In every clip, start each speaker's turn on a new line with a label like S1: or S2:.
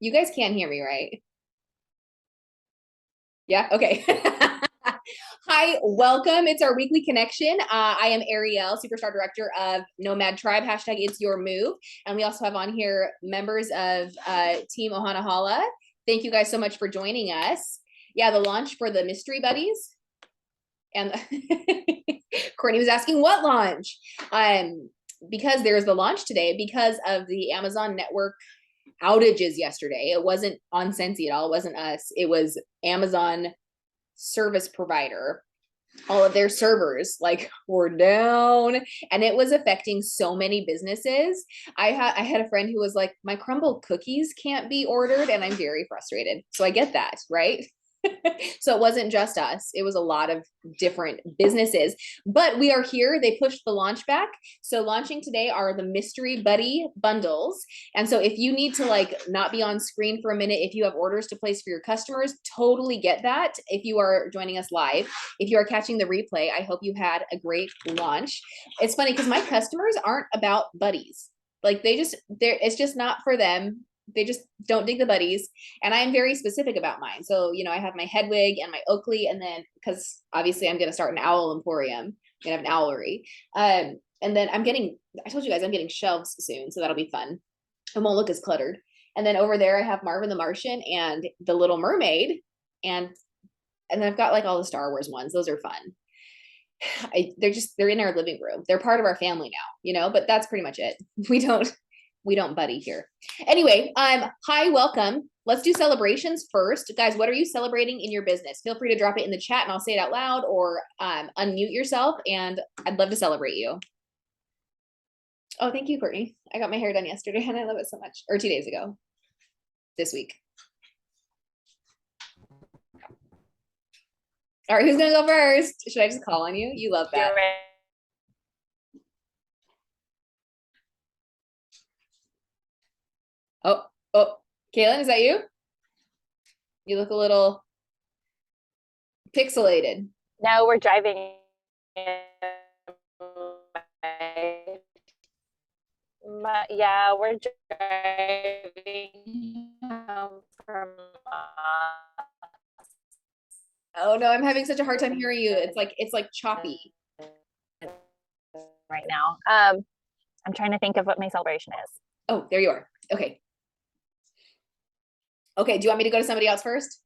S1: You guys can't hear me, right? Yeah, okay. Hi, welcome. It's our weekly connection. I am Ariel, Superstar Director of Nomad Tribe, hashtag It's Your Move. And we also have on here members of Team Ohana Hala. Thank you guys so much for joining us. Yeah, the launch for the Mystery Buddies. And Courtney was asking what launch? Because there's the launch today because of the Amazon network outages yesterday. It wasn't on Scentsy at all. It wasn't us. It was Amazon service provider. All of their servers like were down, and it was affecting so many businesses. I had a friend who was like, my crumble cookies can't be ordered, and I'm very frustrated. So I get that, right? So it wasn't just us. It was a lot of different businesses, but we are here. They pushed the launch back. So launching today are the Mystery Buddy bundles. And so if you need to like not be on screen for a minute, if you have orders to place for your customers, totally get that. If you are joining us live, if you are catching the replay, I hope you had a great launch. It's funny because my customers aren't about buddies. Like it's just not for them. They just don't dig the buddies. And I'm very specific about mine. So, you know, I have my Hedwig and my Oakley, and then because obviously I'm going to start an owl emporium, I'm going to have an owlery. And then I told you guys I'm getting shelves soon. So that'll be fun. It won't look as cluttered. And then over there, I have Marvin the Martian and the Little Mermaid. And then I've got like all the Star Wars ones. Those are fun. They're in our living room. They're part of our family now, you know, but that's pretty much it. We don't buddy here. Anyway, hi, welcome. Let's do celebrations first. Guys, what are you celebrating in your business? Feel free to drop it in the chat and I'll say it out loud, or unmute yourself and I'd love to celebrate you. Oh, thank you, Courtney. I got my hair done yesterday and I love it so much. Or 2 days ago. This week. All right, who's gonna go first? Should I just call on you? You love that. Oh, Kaylin, is that you? You look a little pixelated.
S2: No, we're driving. Yeah, we're driving from.
S1: Oh no, I'm having such a hard time hearing you. It's like choppy
S2: right now. I'm trying to think of what my celebration is.
S1: Oh, there you are. Okay. Okay, do you want me to go to somebody else first?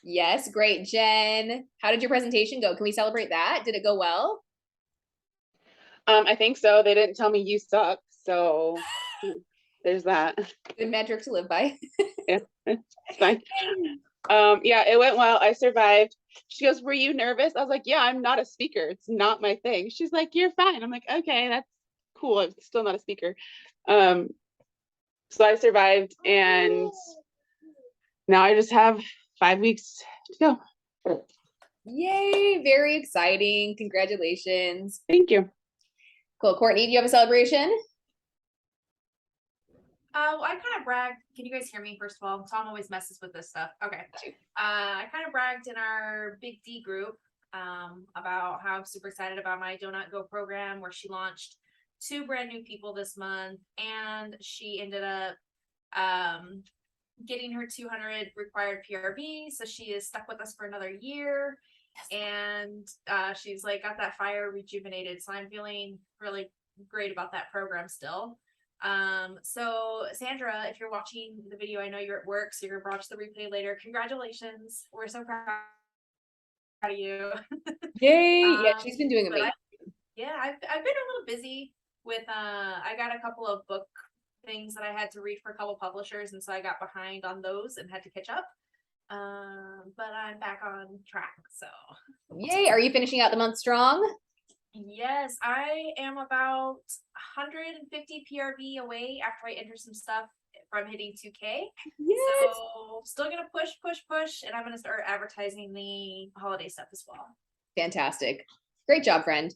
S1: Yes, great. Jen, how did your presentation go? Can we celebrate that? Did it go well?
S3: I think so. They didn't tell me you suck, so there's that.
S1: Good metric to live by.
S3: Yeah, it's fine. Yeah, it went well. I survived. She goes, were you nervous? I was like, yeah, I'm not a speaker. It's not my thing. She's like, you're fine. I'm like, okay, that's cool. I'm still not a speaker. So I survived, and now I just have 5 weeks to go.
S1: Yay, very exciting. Congratulations.
S3: Thank you.
S1: Cool. Courtney, do you have a celebration?
S4: I kind of bragged. Can you guys hear me first of all? Tom always messes with this stuff. Okay. I kind of bragged in our Big D group about how I'm super excited about my Donut Go program, where she launched 2 brand new people this month, and she ended up getting her 200 required PRV. So she is stuck with us for another year. And she's like got that fire rejuvenated. So I'm feeling really great about that program still. So Sandra, if you're watching the video, I know you're at work, so you're gonna watch the replay later. Congratulations. We're so proud of you.
S1: Yay. Yeah, she's been doing amazing.
S4: I've been a little busy with I got a couple of book things that I had to read for a couple publishers, and so I got behind on those and had to catch up. But I'm back on track. So
S1: yay. Are you finishing out the month strong?
S4: Yes, I am about 150 PRV away after I enter some stuff from hitting 2K.
S1: Yes.
S4: So still gonna push, and I'm gonna start advertising the holiday stuff as well.
S1: Fantastic. Great job, friend.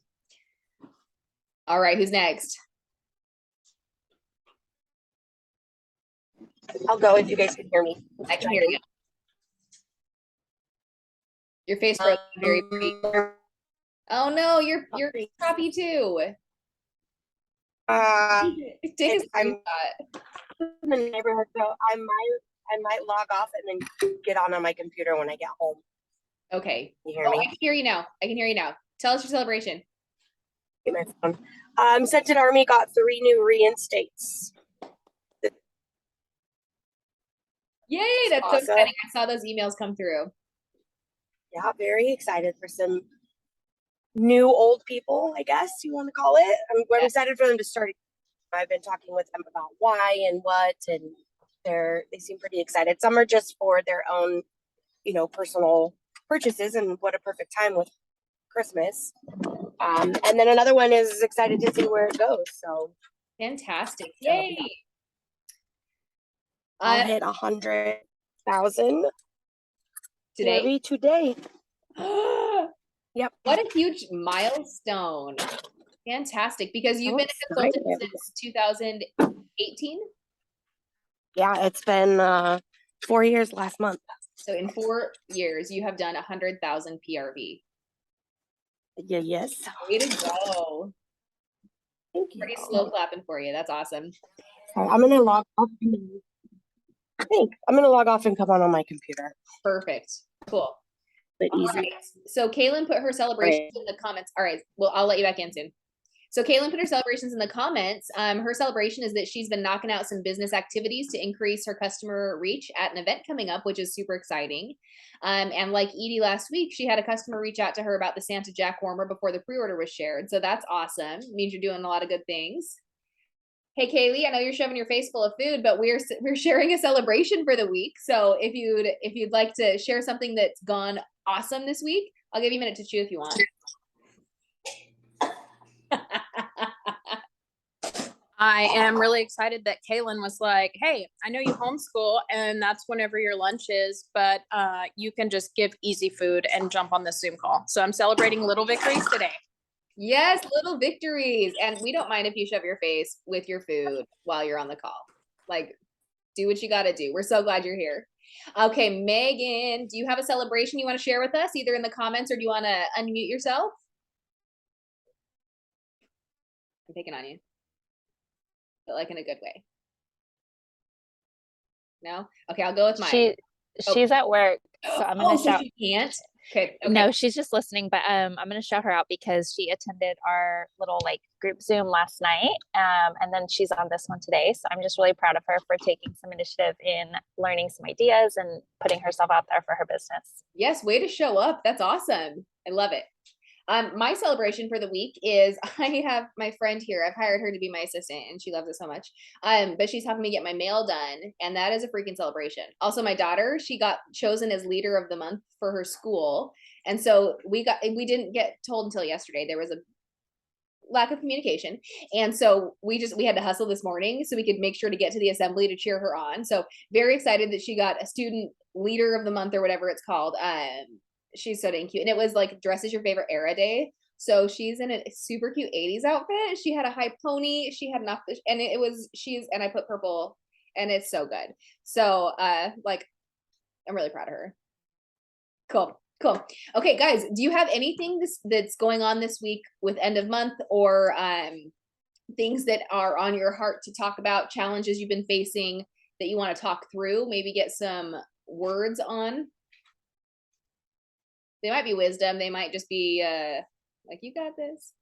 S1: All right, who's next?
S2: I'll go if you guys can hear me.
S1: I can hear you. Your face froze very brief. Oh no, you're choppy too. Take a screenshot.
S5: in the neighborhood, so I might log off and then get on my computer when I get home.
S1: Okay.
S5: You hear
S1: Oh, I
S5: me?
S1: can hear you now. I can hear you now. Tell us your celebration.
S5: Get my phone. Scented Army got 3 new reinstates.
S1: Yay, that's so
S5: Awesome.
S1: exciting. I saw those emails come through.
S5: Yeah, very excited for some new old people, I guess you want to call it. I'm
S1: Yeah.
S5: excited for them to start. I've been talking with them about why and what, and they seem pretty excited. Some are just for their own, personal purchases, and what a perfect time with Christmas. And then another one is excited to see where it goes. So
S1: Fantastic.
S5: So,
S1: Yay.
S5: I'll hit 100,000
S1: Today.
S5: today. Yep.
S1: What a huge milestone. Fantastic. Because you've
S5: Oh,
S1: been a consultant
S5: excited.
S1: since 2018.
S5: Yeah, it's been 4 years last month.
S1: So in 4 years, you have done 100,000 PRV.
S5: Yeah, yes.
S1: Way to go.
S5: Thank you.
S1: Pretty slow clapping for you. That's awesome.
S5: Okay, I'm gonna log off. I'm gonna log off and come on my computer.
S1: Perfect. Cool.
S5: But
S1: All
S5: easy.
S1: right. So Kaylin put her celebrations in the comments. All right. Well, I'll let you back in soon. So Kaylin put her celebrations in the comments. Her celebration is that she's been knocking out some business activities to increase her customer reach at an event coming up, which is super exciting. And like Edie last week, she had a customer reach out to her about the Santa Jack warmer before the pre-order was shared. So that's awesome. It means you're doing a lot of good things. Hey Kaylee, I know you're shoving your face full of food, but we're sharing a celebration for the week. So if you'd like to share something that's gone awesome this week, I'll give you a minute to chew if you want.
S6: I am really excited that Kaylin was like, hey, I know you homeschool and that's whenever your lunch is, but you can just give easy food and jump on the Zoom call. So I'm celebrating little victories today.
S1: Yes, little victories. And we don't mind if you shove your face with your food while you're on the call. Like, do what you got to do. We're so glad you're here. Okay, Megan, do you have a celebration you want to share with us, either in the comments or do you want to unmute yourself? I'm picking on you, but like in a good way. No? Okay, I'll go with mine.
S2: She's at work, so I'm gonna
S1: so
S2: shout.
S1: she can't? Okay.
S2: No, she's just listening, but I'm gonna shout her out because she attended our little group Zoom last night, and then she's on this one today. So I'm just really proud of her for taking some initiative in learning some ideas and putting herself out there for her business.
S1: Yes, way to show up. That's awesome. I love it. My celebration for the week is I have my friend here. I've hired her to be my assistant and she loves it so much. But she's helping me get my mail done, and that is a freaking celebration. Also, my daughter, she got chosen as leader of the month for her school. And so we didn't get told until yesterday. There was a lack of communication. And so we had to hustle this morning so we could make sure to get to the assembly to cheer her on. So very excited that she got a student leader of the month or whatever it's called. She's so dang cute. And it was like dress is your favorite era day. So she's in a super cute 80s outfit. She had a high pony. She had enough, and and I put purple, and it's so good. So I'm really proud of her. Cool. Okay, guys, do you have anything that's going on this week with end of month, or things that are on your heart to talk about, challenges you've been facing that you want to talk through, maybe get some words on? They might be wisdom. They might just be like, you got this.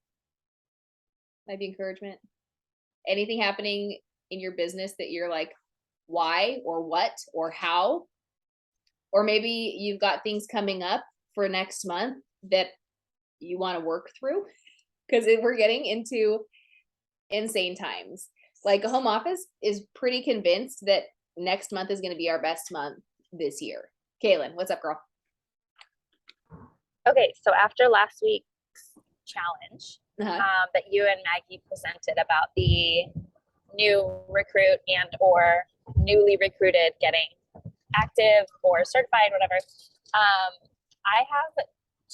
S1: Might be encouragement. Anything happening in your business that you're like, why or what or how? Or maybe you've got things coming up for next month that you want to work through, because we're getting into insane times. Like, a home office is pretty convinced that next month is going to be our best month this year. Kaylin, what's up, girl?
S2: Okay, so after last week's challenge
S1: Uh-huh.
S2: that you and Maggie presented about the new recruit and or newly recruited getting active or certified, whatever, I have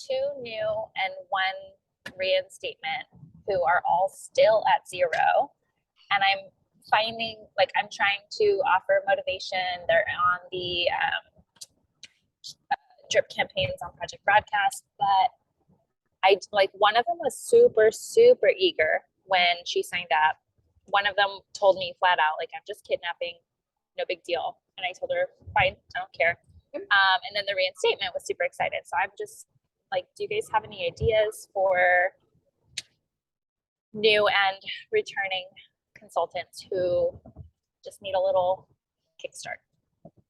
S2: 2 new and 1 reinstatement who are all still at 0. And I'm finding, I'm trying to offer motivation. They're on the drip campaigns on Project Broadcast, but one of them was super, super eager when she signed up. one of them told me flat out, like, I'm just kidnapping, no big deal. And I told her, fine, I don't care. And then the reinstatement was super excited. So I'm just like, do you guys have any ideas for new and returning consultants who just need a little kickstart?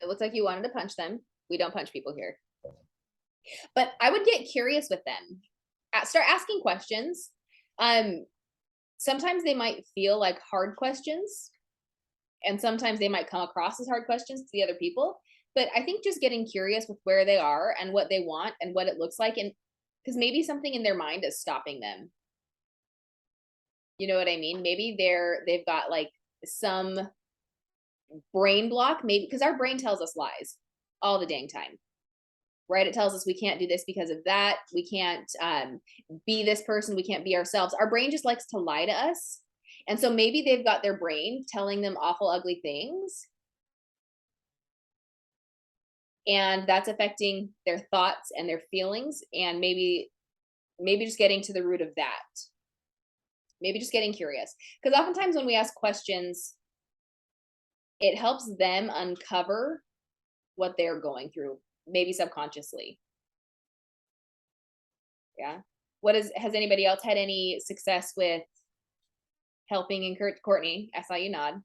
S1: It looks like you wanted to punch them. We don't punch people here. But I would get curious with them. Start asking questions. Sometimes they might feel like hard questions, and sometimes they might come across as hard questions to the other people. But I think just getting curious with where they are and what they want and what it looks like, and because maybe something in their mind is stopping them. You know what I mean? Maybe they've got like some brain block, maybe because our brain tells us lies all the dang time. Right? It tells us we can't do this because of that. We can't be this person. We can't be ourselves. Our brain just likes to lie to us. And so maybe they've got their brain telling them awful, ugly things. And that's affecting their thoughts and their feelings. And maybe just getting to the root of that. Maybe just getting curious. Because oftentimes when we ask questions, it helps them uncover what they're going through, maybe subconsciously. Yeah. Has anybody else had any success with helping encourage? Courtney, I saw you nod.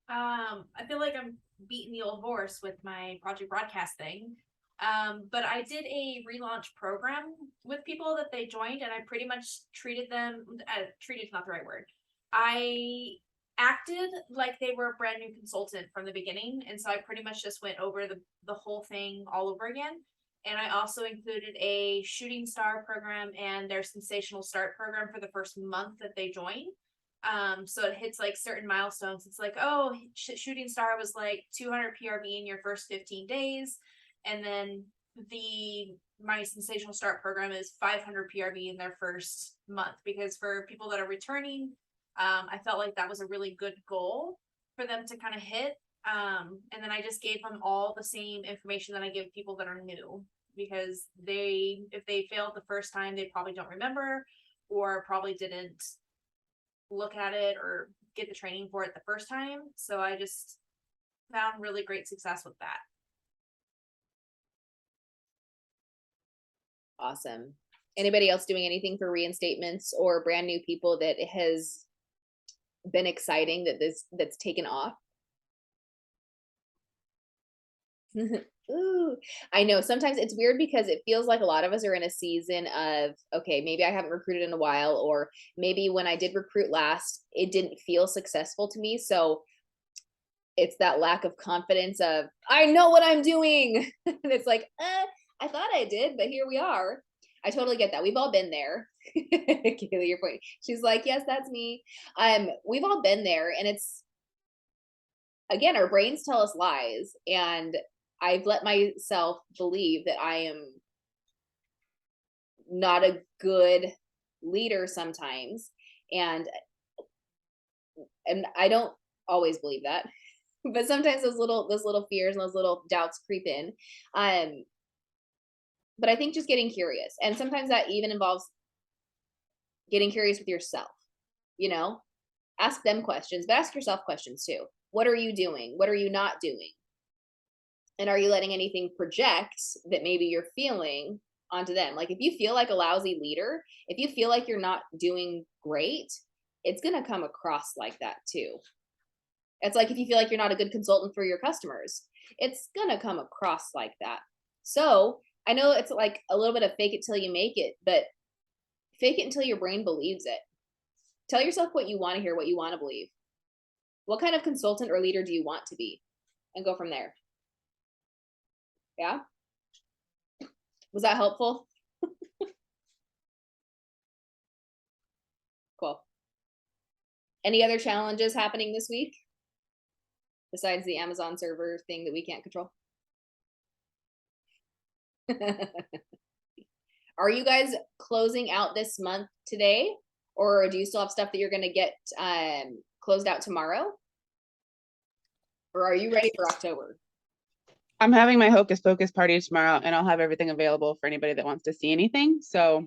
S4: I feel like I'm beating the old horse with my project broadcast thing. But I did a relaunch program with people that they joined, and I pretty much treated them, treated is not the right word. I acted like they were a brand new consultant from the beginning. And so I pretty much just went over the whole thing all over again. And I also included a shooting star program and their sensational start program for the first month that they join. So it hits like certain milestones. It's like, oh, shooting star was like 200 PRV in your first 15 days. And then my sensational start program is 500 PRV in their first month, because for people that are returning, I felt like that was a really good goal for them to kind of hit. And then I just gave them all the same information that I give people that are new, because if they failed the first time, they probably don't remember, or probably didn't look at it or get the training for it the first time. So I just found really great success with that.
S1: Awesome. Anybody else doing anything for reinstatements or brand new people that has been exciting that's taken off? Ooh, I know sometimes it's weird because it feels like a lot of us are in a season of, okay, maybe I haven't recruited in a while, or maybe when I did recruit last, it didn't feel successful to me. So it's that lack of confidence of, I know what I'm doing. And it's like, I thought I did, but here we are. I totally get that. We've all been there. Kaylee, your point. She's like, yes, that's me. We've all been there. And it's, again, our brains tell us lies. And I've let myself believe that I am not a good leader sometimes. And I don't always believe that. But sometimes those little fears and those little doubts creep in. But I think just getting curious, and sometimes that even involves getting curious with yourself, ask them questions, but ask yourself questions too. What are you doing? What are you not doing? And are you letting anything project that maybe you're feeling onto them? Like if you feel like a lousy leader, if you feel like you're not doing great, it's going to come across like that too. It's like if you feel like you're not a good consultant for your customers, it's going to come across like that. So I know it's like a little bit of fake it till you make it, but fake it until your brain believes it. Tell yourself what you want to hear, what you want to believe. What kind of consultant or leader do you want to be? And go from there. Yeah? Was that helpful? Cool. Any other challenges happening this week besides the Amazon server thing that we can't control? Are you guys closing out this month today, or do you still have stuff that you're going to get closed out tomorrow? Or are you ready for October?
S3: I'm having my Hocus Pocus party tomorrow, and I'll have everything available for anybody that wants to see anything. So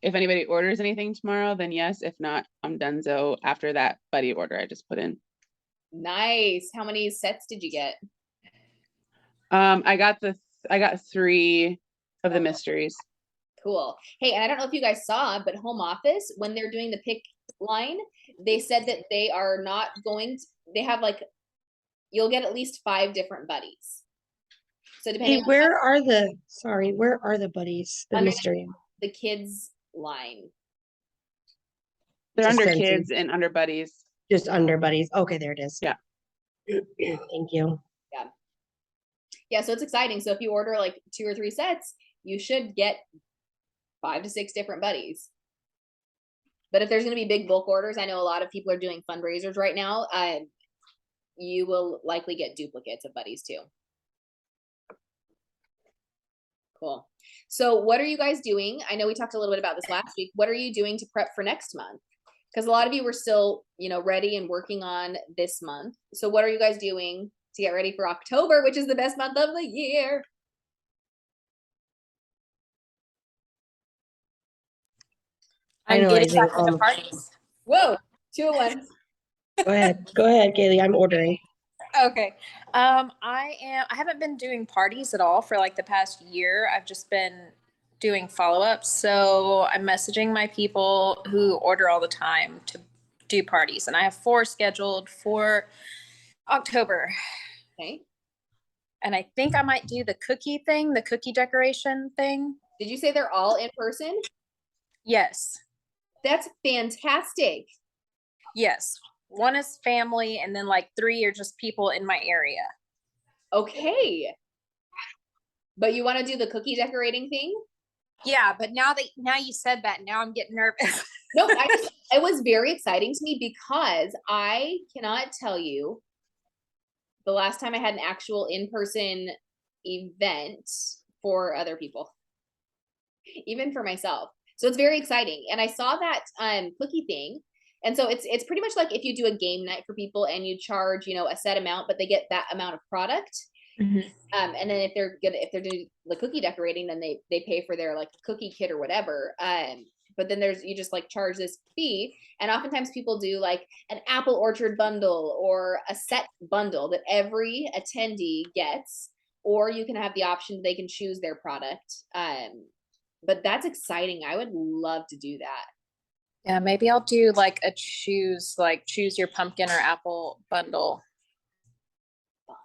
S3: if anybody orders anything tomorrow, then yes. If not, I'm donezo after that buddy order I just put in.
S1: Nice. How many sets did you get?
S3: I got 3 of the mysteries.
S1: Cool. Hey, and I don't know if you guys saw, but home office, when they're doing the pick line, they said that they are not going to, they have like, you'll get at least 5 different buddies. So depending
S7: Hey, where are the buddies? The
S1: Under-
S7: mystery.
S1: the kids line.
S3: They're
S7: Just
S3: under
S7: sent you.
S3: kids and under buddies.
S7: Just under buddies. Okay, there it is.
S3: Yeah.
S7: Thank you.
S1: Yeah, so it's exciting. So if you order like 2 or 3 sets, you should get 5 to 6 different buddies. But if there's going to be big bulk orders, I know a lot of people are doing fundraisers right now. You will likely get duplicates of buddies too. Cool. So what are you guys doing? I know we talked a little bit about this last week. What are you doing to prep for next month? Because a lot of you were still, ready and working on this month. So what are you guys doing to get ready for October, which is the best month of the year?
S2: I'm getting
S7: Finalizing,
S2: back into parties.
S1: Whoa, 2 at once.
S7: Go ahead, Kaylee. I'm ordering.
S6: Okay. I haven't been doing parties at all for like the past year. I've just been doing follow-ups. So I'm messaging my people who order all the time to do parties. And I have 4 scheduled for October.
S1: Okay.
S6: And I think I might do the cookie thing, the cookie decoration thing.
S1: Did you say they're all in person?
S6: Yes.
S1: That's fantastic.
S6: Yes. 1 is family, and then like 3 are just people in my area.
S1: Okay. But you want to do the cookie decorating thing?
S6: Yeah, but now you said that, now I'm getting nervous.
S1: No, it was very exciting to me because I cannot tell you the last time I had an actual in-person event for other people, even for myself. So it's very exciting. And I saw that cookie thing. And so it's pretty much like if you do a game night for people and you charge, a set amount, but they get that amount of product.
S6: Mhm.
S1: And then if they're doing the cookie decorating, then they pay for their like cookie kit or whatever. But then you just like charge this fee. And oftentimes people do like an apple orchard bundle or a set bundle that every attendee gets, or you can have the option they can choose their product. But that's exciting. I would love to do that.
S6: Yeah, maybe I'll do like a choose your pumpkin or apple bundle.
S1: Fun.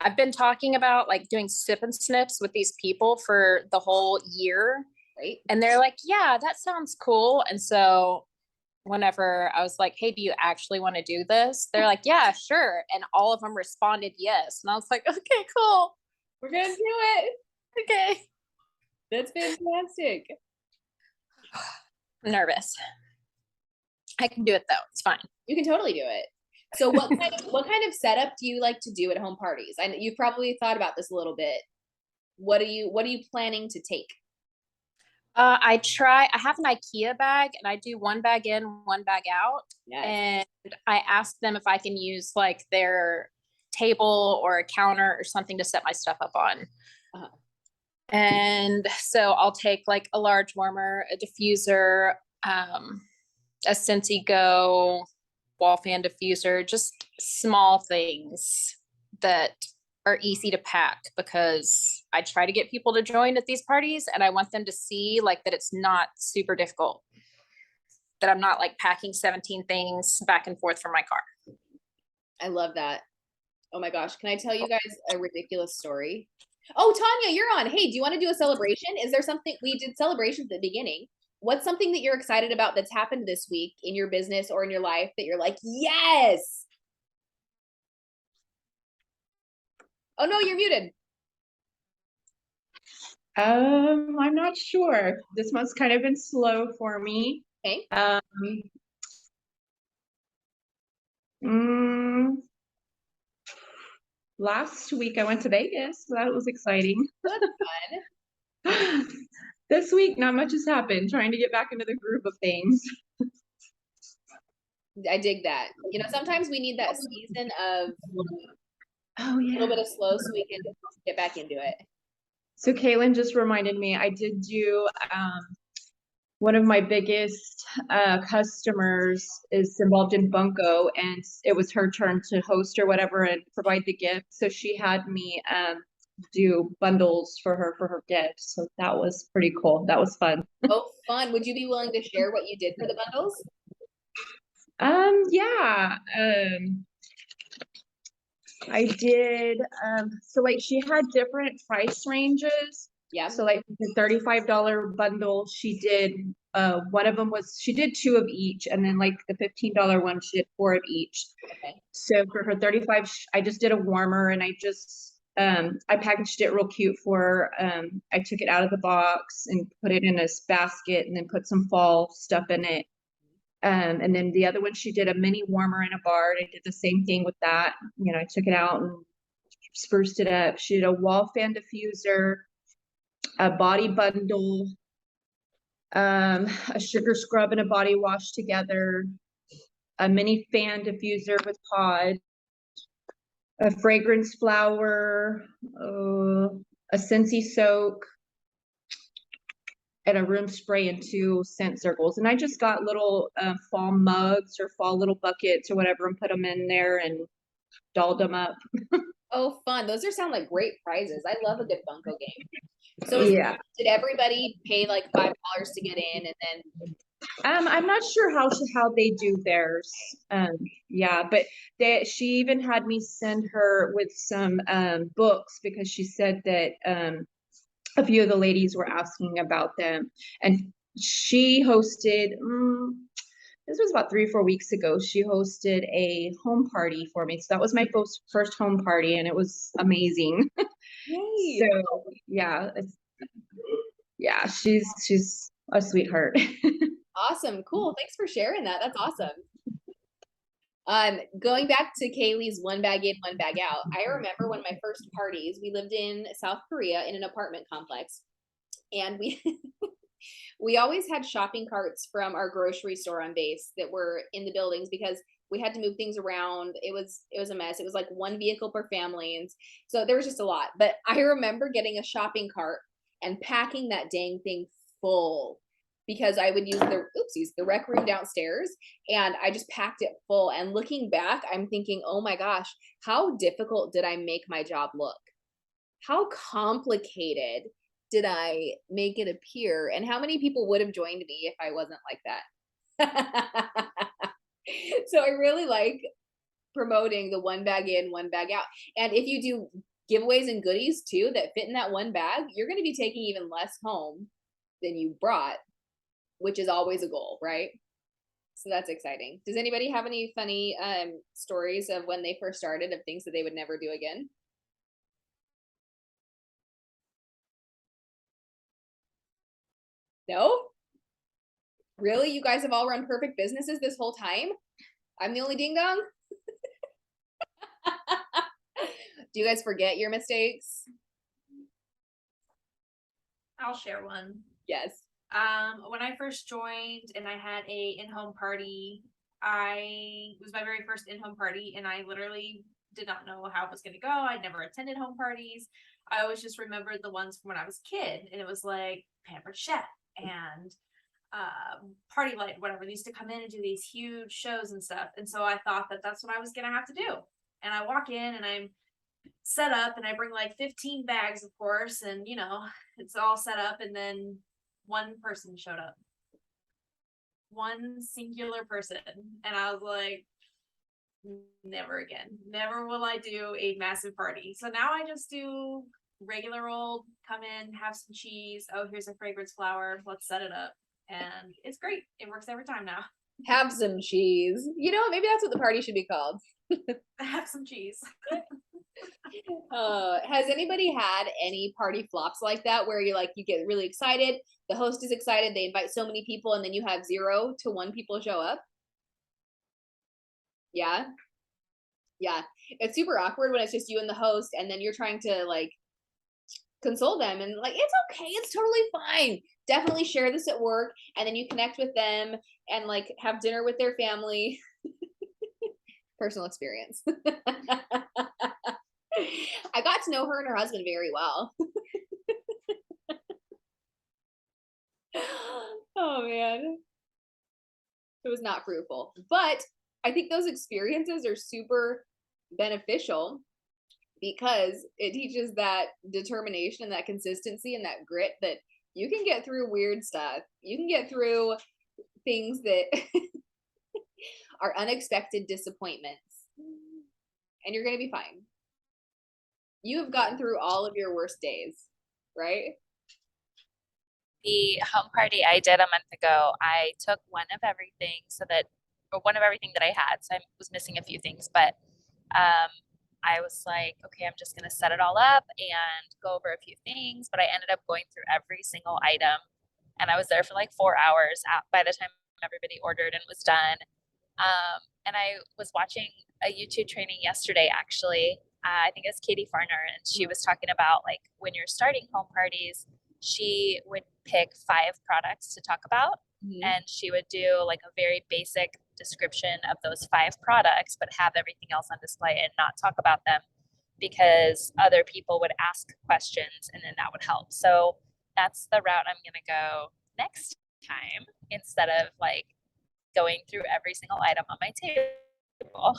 S6: I've been talking about like doing sip and snips with these people for the whole year.
S1: Right?
S6: And they're like, yeah, that sounds cool. And so whenever I was like, hey, do you actually want to do this? They're like, yeah, sure. And all of them responded yes. And I was like, okay, cool.
S1: We're gonna do it.
S6: Okay.
S1: That's fantastic.
S6: I'm nervous. I can do it though. It's fine.
S1: You can totally do it. So what kind of setup do you like to do at home parties? I know you've probably thought about this a little bit. What are you planning to take?
S6: I have an IKEA bag and I do 1 bag in, 1 bag out.
S1: Yes.
S6: And I asked them if I can use like their table or a counter or something to set my stuff up on.
S1: Uh-huh.
S6: And so I'll take like a large warmer, a diffuser, a Scentsy Go wall fan diffuser, just small things that are easy to pack, because I try to get people to join at these parties and I want them to see like that it's not super difficult, that I'm not like packing 17 things back and forth from my car.
S1: I love that. Oh my gosh. Can I tell you guys a ridiculous story? Oh, Tanya, you're on. Hey, do you want to do a celebration? Is there something we did celebrations at the beginning? What's something that you're excited about that's happened this week in your business or in your life that you're like, yes? Oh no, you're muted.
S8: I'm not sure. This month's kind of been slow for me.
S1: Okay.
S8: Last week I went to Vegas, so that was exciting.
S1: That's fun.
S8: This week, not much has happened. Trying to get back into the groove of things.
S1: I dig that. Sometimes we need that season of
S8: Oh
S1: a
S8: yeah.
S1: little bit of slow so we can get back into it.
S8: So Kaylin just reminded me, I did do one of my biggest customers is involved in Bunko, and it was her turn to host or whatever and provide the gift. So she had me do bundles for her gift. So that was pretty cool. That was fun.
S1: Oh, fun. Would you be willing to share what you did for the bundles?
S8: Yeah. I did so like she had different price ranges.
S1: Yeah.
S8: So like the $35 bundle, she did one of them was she did 2 of each, and then like the $15 one she did 4 of each.
S1: Okay.
S8: So for her 35, I just did a warmer, and I just I packaged it real cute for her. I took it out of the box and put it in this basket and then put some fall stuff in it. And then the other one, she did a mini warmer in a bar. I did the same thing with that. You know, I took it out and spruced it up. She did a wall fan diffuser, a body bundle, a sugar scrub and a body wash together, a mini fan diffuser with pod, a fragrance flower, a Scentsy soak, and a room spray and 2 scent circles. And I just got little fall mugs or fall little buckets or whatever and put them in there and dolled them up.
S1: Oh, fun. Those sound like great prizes. I love a good Bunko game. So
S8: Yeah.
S1: did everybody pay like $5 to get in, and then
S8: I'm not sure how they do theirs. Yeah, but she even had me send her with some books because she said that a few of the ladies were asking about them, and she hosted this was about 3 or 4 weeks ago. She hosted a home party for me. So that was my first home party, and it was amazing.
S1: yay.
S8: So yeah, she's a sweetheart.
S1: Awesome. Cool. Thanks for sharing that. That's awesome. Going back to Kaylee's one bag in, one bag out. I remember one of my first parties, we lived in South Korea in an apartment complex, and we always had shopping carts from our grocery store on base that were in the buildings because we had to move things around. It was a mess. It was like one vehicle per family, and so there was just a lot. But I remember getting a shopping cart and packing that dang thing full because I would use the rec room downstairs, and I just packed it full. And looking back, I'm thinking, oh my gosh, how difficult did I make my job look? How complicated did I make it appear? And how many people would have joined me if I wasn't like that? So I really like promoting the one bag in, one bag out. And if you do giveaways and goodies too that fit in that one bag, you're going to be taking even less home than you brought, which is always a goal, right? So that's exciting. Does anybody have any funny stories of when they first started, of things that they would never do again? No? Really? You guys have all run perfect businesses this whole time? I'm the only ding dong? Do you guys forget your mistakes?
S4: I'll share one.
S1: Yes.
S4: When I first joined and I had a in-home party, it was my very first in-home party, and I literally did not know how it was going to go. I'd never attended home parties. I always just remembered the ones from when I was a kid, and it was like Pampered Chef and Party Light, whatever. They used to come in and do these huge shows and stuff, and so I thought that that's what I was going to have to do. And I walk in and I'm set up, and I bring like 15 bags, of course, and you know, it's all set up, and then one person showed up. One singular person. And I was like, never again. Never will I do a massive party. So now I just do regular old, come in, have some cheese. Oh, here's a fragrance flower. Let's set it up. And it's great. It works every time now.
S1: Have some cheese. You know, maybe that's what the party should be called.
S4: Have some cheese.
S1: Has anybody had any party flops like that where you get really excited, the host is excited, they invite so many people, and then you have 0 to 1 people show up? Yeah. It's super awkward when it's just you and the host, and then you're trying to like console them and like, it's okay, it's totally fine. Definitely share this at work, and then you connect with them and like have dinner with their family. Personal experience. I got to know her and her husband very well. Oh Oh man. It was not fruitful. But I think those experiences are super beneficial because it teaches that determination and that consistency and that grit that you can get through weird stuff. You can get through things that are unexpected disappointments. And you're going to be fine. You have gotten through all of your worst days, right?
S2: The home party I did a month ago, I took one of everything that I had. So I was missing a few things, but I was like, okay, I'm just gonna set it all up and go over a few things. But I ended up going through every single item, and I was there for like 4 hours by the time everybody ordered and was done. And I was watching a YouTube training yesterday, actually. I think it's Katie Farner, and she was talking about like when you're starting home parties, she would pick 5 products to talk about, and she would do like a very basic description of those 5 products, but have everything else on display and not talk about them because other people would ask questions and then that would help. So that's the route I'm going to go next time instead of like going through every single item on my table.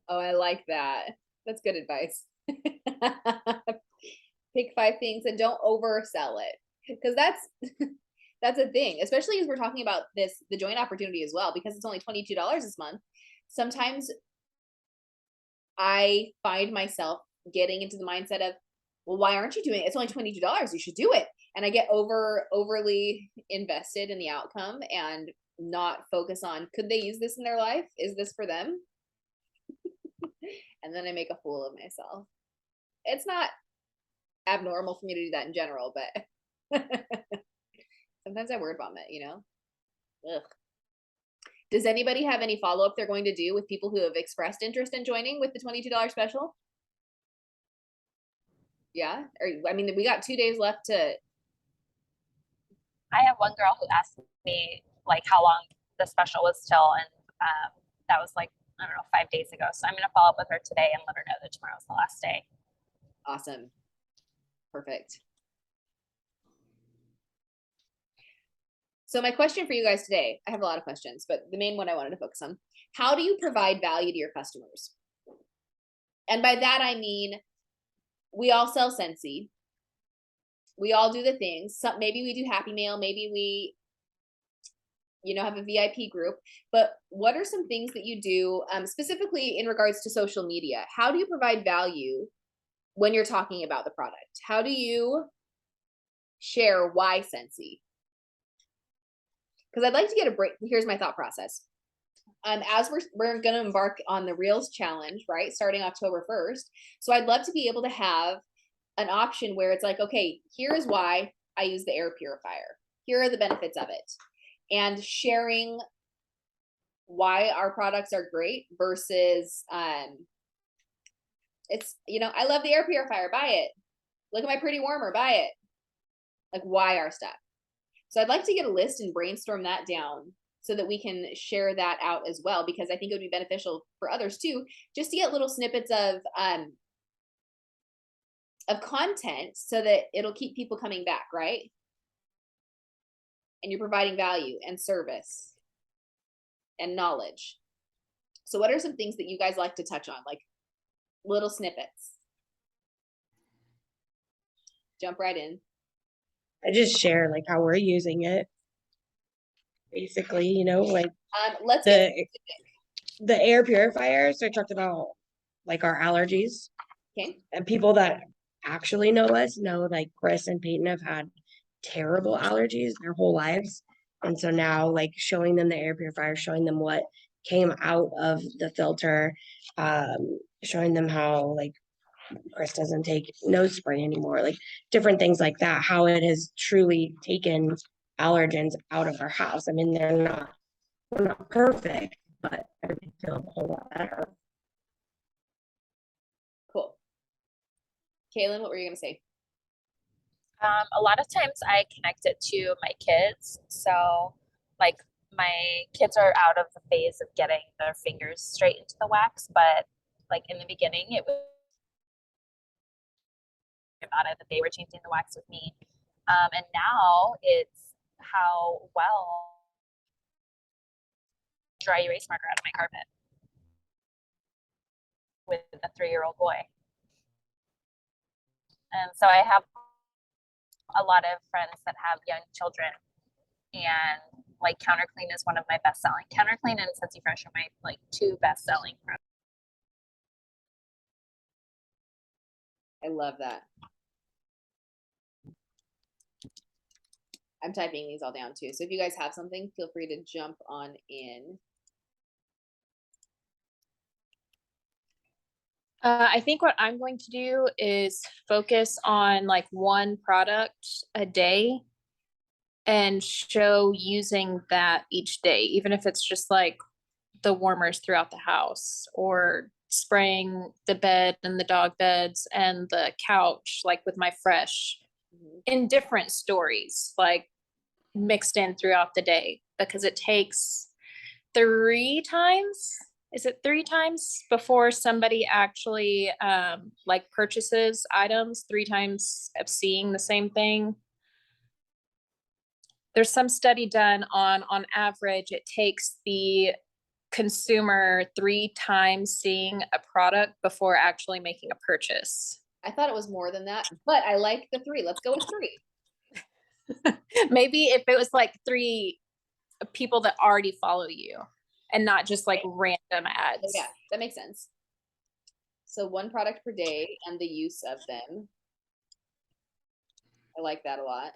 S1: Oh, I like that. That's good advice. Pick 5 things and don't oversell it, because that's a thing, especially as we're talking about the joint opportunity as well, because it's only $22 this month. Sometimes I find myself getting into the mindset of, well, why aren't you doing it? It's only $22. You should do it. And I get overly invested in the outcome and not focus on, could they use this in their life? Is this for them? And then I make a fool of myself. It's not abnormal for me to do that in general, but sometimes I word vomit, you know? Ugh. Does anybody have any follow-up they're going to do with people who have expressed interest in joining with the $22 special? Yeah? Or, I mean, we got 2 days left to.
S2: I have one girl who asked me like how long the special was till, and that was like, I don't know, 5 days ago. So I'm going to follow up with her today and let her know that tomorrow's the last day.
S1: Awesome. Perfect. So my question for you guys today, I have a lot of questions, but the main one I wanted to focus on, how do you provide value to your customers? And by that, I mean, we all sell Scentsy. We all do the things. So maybe we do Happy Mail, maybe we, have a VIP group, but what are some things that you do specifically in regards to social media? How do you provide value when you're talking about the product? How do you share why Scentsy? Because I'd like to get a break. Here's my thought process. As we're going to embark on the Reels challenge, right, starting October 1st. So I'd love to be able to have an option where it's like, okay, here's why I use the air purifier. Here are the benefits of it. And sharing why our products are great versus it's, I love the air purifier, buy it. Look at my pretty warmer, buy it. Like, why our stuff? So I'd like to get a list and brainstorm that down so that we can share that out as well, because I think it would be beneficial for others too, just to get little snippets of content so that it'll keep people coming back, right? And you're providing value and service and knowledge. So what are some things that you guys like to touch on, like little snippets? Jump right in.
S7: I just share like how we're using it. Basically, like
S1: Let's get
S7: the air purifier. So I talked about like our allergies.
S1: okay.
S7: And people that actually know us know like Chris and Peyton have had terrible allergies their whole lives. And so now like showing them the air purifier, showing them what came out of the filter, showing them how like Chris doesn't take nose spray anymore, like different things like that, how it has truly taken allergens out of our house. I mean, we're not perfect, but I feel a whole lot better.
S1: Cool. Kaylin, what were you gonna say?
S2: A lot of times I connect it to my kids. So like my kids are out of the phase of getting their fingers straight into the wax, but like in the beginning it was about it that they were changing the wax with me. And now it's how well dry erase marker out of my carpet with a 3-year-old boy. And so I have a lot of friends that have young children, and like Counter Clean is one of my best selling. Counter Clean and Scentsy Fresh are my like 2 best selling products.
S1: I love that. I'm typing these all down too. So if you guys have something, feel free to jump on in.
S6: I think what I'm going to do is focus on like one product a day and show using that each day, even if it's just like the warmers throughout the house or spraying the bed and the dog beds and the couch, like with my Fresh, in different stories, like mixed in throughout the day, because it takes 3 times. Is it 3 times before somebody actually like purchases items, 3 times of seeing the same thing? There's some study done on average, it takes the consumer 3 times seeing a product before actually making a purchase.
S1: I thought it was more than that, but I like the 3. Let's go with 3.
S6: Maybe if it was like 3 people that already follow you and not just like random ads.
S1: Yeah, that makes sense. So 1 product per day and the use of them. I like that a lot.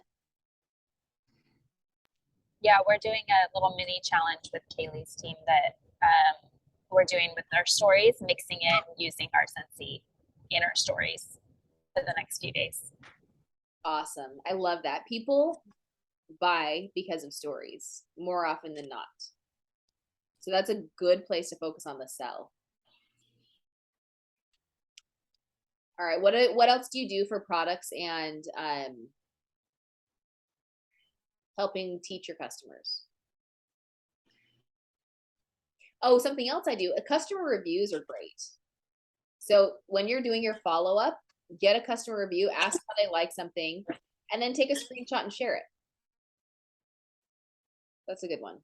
S2: Yeah, we're doing a little mini challenge with Kaylee's team that we're doing with our stories, mixing in using our Scentsy in our stories for the next few days.
S1: Awesome. I love that. People buy because of stories more often than not. So that's a good place to focus on the sell. All right. What else do you do for products and helping teach your customers? Oh, something else I do. Customer reviews are great. So when you're doing your follow-up, get a customer review, ask how they like something, and then take a screenshot and share it. That's a good one.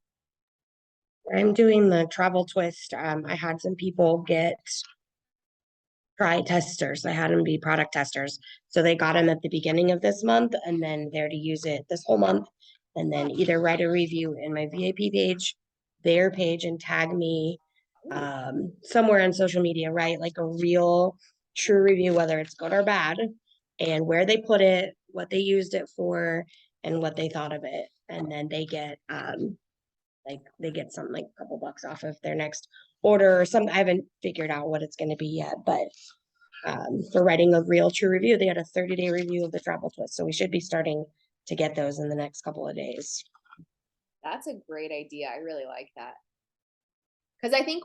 S7: I'm doing the travel twist. I had some people get try testers. I had them be product testers. So they got them at the beginning of this month, and then they're to use it this whole month, and then either write a review in my VIP page, their page, and tag me somewhere on social media, right? Like a real true review, whether it's good or bad, and where they put it, what they used it for, and what they thought of it. And then they get something like a couple bucks off of their next order or something. I haven't figured out what it's going to be yet, but for writing a real true review, they had a 30-day review of the travel twist. So we should be starting to get those in the next couple of days.
S1: That's a great idea. I really like that. Because I think